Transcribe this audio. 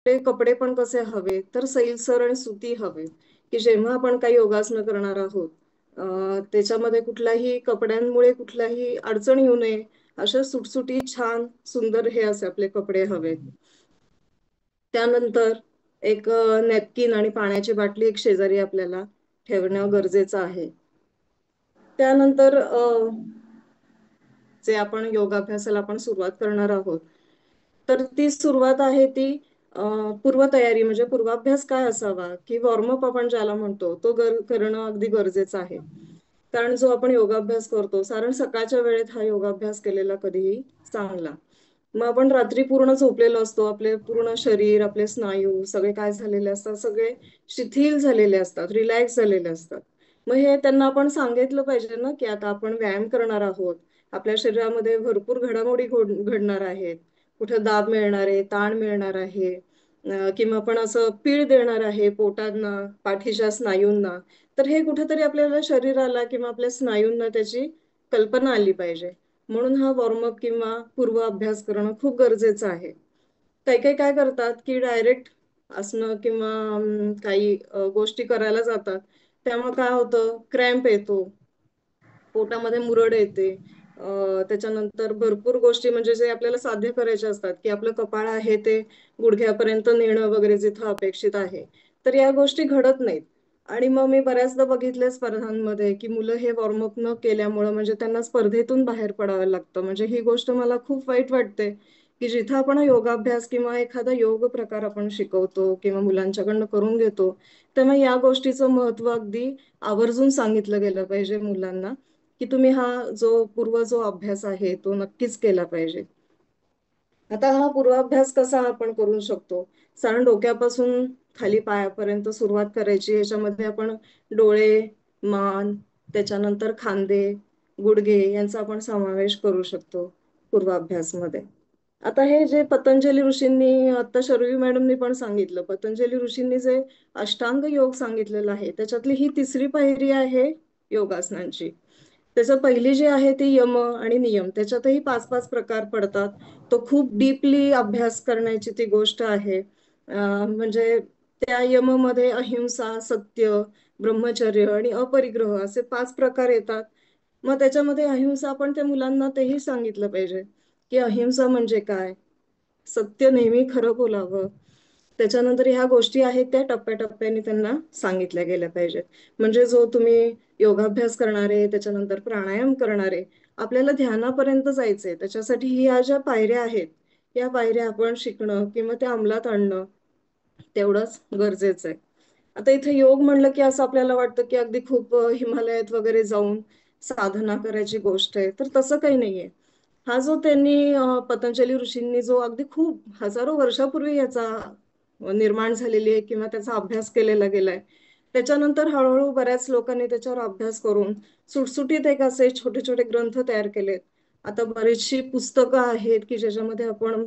आपले कपडे पण कसे हवे तर सैलसर आणि सुती हवे, की जेव्हा आपण काही योगासनं करणार आहोत त्याच्यामध्ये कुठल्याही कपड्यांमुळे कुठल्याही अडचण येऊ नये अशा सुटसुटीत छान सुंदर हे असे आपले कपडे हवेत. त्यानंतर एक नॅपकिन आणि पाण्याची बाटली एक शेजारी आपल्याला ठेवणं गरजेचं आहे. त्यानंतर जे आपण योगाभ्यासाला आपण सुरुवात करणार आहोत, तर ती सुरुवात आहे ती अ, पूर्वतयारी म्हणजे पूर्वाभ्यास काय असावा, की वॉर्मअप आपण ज्याला म्हणतो, तो करणं अगदी गरजेचं आहे. कारण जो आपण योगाभ्यास करतो, साधारण सकाळच्या वेळेत हा योगाभ्यास केलेला कधीही चांगला. मग आपण रात्री पूर्ण झोपलेलो असतो. आपले पूर्ण शरीर, आपले स्नायू सगळे काय झालेले असतात, सगळे शिथिल झालेले असतात, रिलॅक्स झालेले असतात. मग हे त्यांना आपण सांगितलं पाहिजे ना, की आता आपण व्यायाम करणार आहोत. आपल्या शरीरामध्ये भरपूर घडामोडी घडणार आहेत. कुठं दाब मिळणार आहे, ताण मिळणार आहे किंवा पण असं पीळ देणार आहे पोटांना, पाठीच्या स्नायूंना. तर हे कुठेतरी आपल्याला शरीराला किंवा आपल्या स्नायूंना त्याची कल्पना आली पाहिजे. म्हणून हा वॉर्मअप किंवा पूर्व अभ्यास करणं खूप गरजेचं आहे. काही-काही काय करतात, की डायरेक्ट आसनं किंवा काही गोष्टी करायला जातात. त्यामुळे काय होतं, क्रॅम्प येतो. पोटामध्ये मुरड येते. त्याच्यानंतर भरपूर गोष्टी म्हणजे जे आपल्याला साध्य करायचे असतात, की आपलं कपाळ आहे ते गुडघ्यापर्यंत नेणं वगैरे जिथं अपेक्षित आहे. तर या गोष्टी घडत नाहीत. आणि मग मी बऱ्याचदा बघितलंय स्पर्धांमध्ये, की मुलं हे वॉर्मअप न केल्यामुळं म्हणजे त्यांना स्पर्धेतून बाहेर पडावं लागतं. म्हणजे ही गोष्ट मला खूप वाईट वाटते, की जिथं आपण योगाभ्यास किंवा एखादा योग प्रकार आपण शिकवतो किंवा मुलांच्याकडनं करून घेतो, तेव्हा या गोष्टीचं महत्त्व अगदी आवर्जून सांगितलं गेलं पाहिजे मुलांना. की तुम्ही हा जो अभ्यास आहे तो नक्कीच केला पाहिजे. आता हा पूर्वाभ्यास कसा आपण करू शकतो? साधारण डोक्यापासून खाली पायापर्यंत सुरुवात करायची. ह्याच्यामध्ये आपण डोळे, मान, त्याच्यानंतर खांदे, गुडघे यांचा आपण समावेश करू शकतो पूर्वाभ्यासमध्ये. आता हे जे पतंजली ऋषींनी आता शर्वी मॅडमनी पण सांगितलं. पतंजली ऋषींनी जे अष्टांग योग सांगितलेलं आहे, त्याच्यातली ही तिसरी पायरी आहे योगासनांची. त्याचं पहिली जी आहे ती यम आणि नियम. त्याच्यातही 5-5 प्रकार पडतात. तो खूप डीपली अभ्यास करण्याची ती गोष्ट आहे. म्हणजे त्या यममध्ये अहिंसा, सत्य, ब्रह्मचर्य आणि अपरिग्रह असे 5 प्रकार येतात. मग त्याच्यामध्ये अहिंसा आपण त्या मुलांना तेही सांगितलं पाहिजे, की अहिंसा म्हणजे काय? सत्य नेहमी खरं बोलावं. त्याच्यानंतर ह्या गोष्टी आहेत त्या टप्प्याटप्प्याने त्यांना सांगितल्या गेल्या पाहिजेत. म्हणजे जो तुम्ही योगाभ्यास करणारे, त्याच्यानंतर प्राणायाम करणारे, आपल्याला ध्यानापर्यंत जायचंय. त्याच्यासाठी ह्या ज्या पायऱ्या आहेत, या पायऱ्या आपण शिकणं किंवा त्या अंमलात आणणं तेवढंच गरजेचं आहे. आता इथे योग म्हणलं की असं आपल्याला वाटतं की अगदी खूप हिमालयात वगैरे जाऊन साधना करायची गोष्ट आहे. तर तसं काही नाहीये. हा जो त्यांनी पतंजली ऋषींनी जो अगदी खूप हजारो वर्षापूर्वी याचा निर्माण झालेली आहे किंवा त्याचा अभ्यास केलेला गेलाय. त्याच्यानंतर हळूहळू बऱ्याच लोकांनी त्याच्यावर अभ्यास करून सुटसुटीत एक असे छोटे-छोटे ग्रंथ तयार केलेत. आता बरीचशी पुस्तकं आहेत की ज्याच्यामध्ये आपण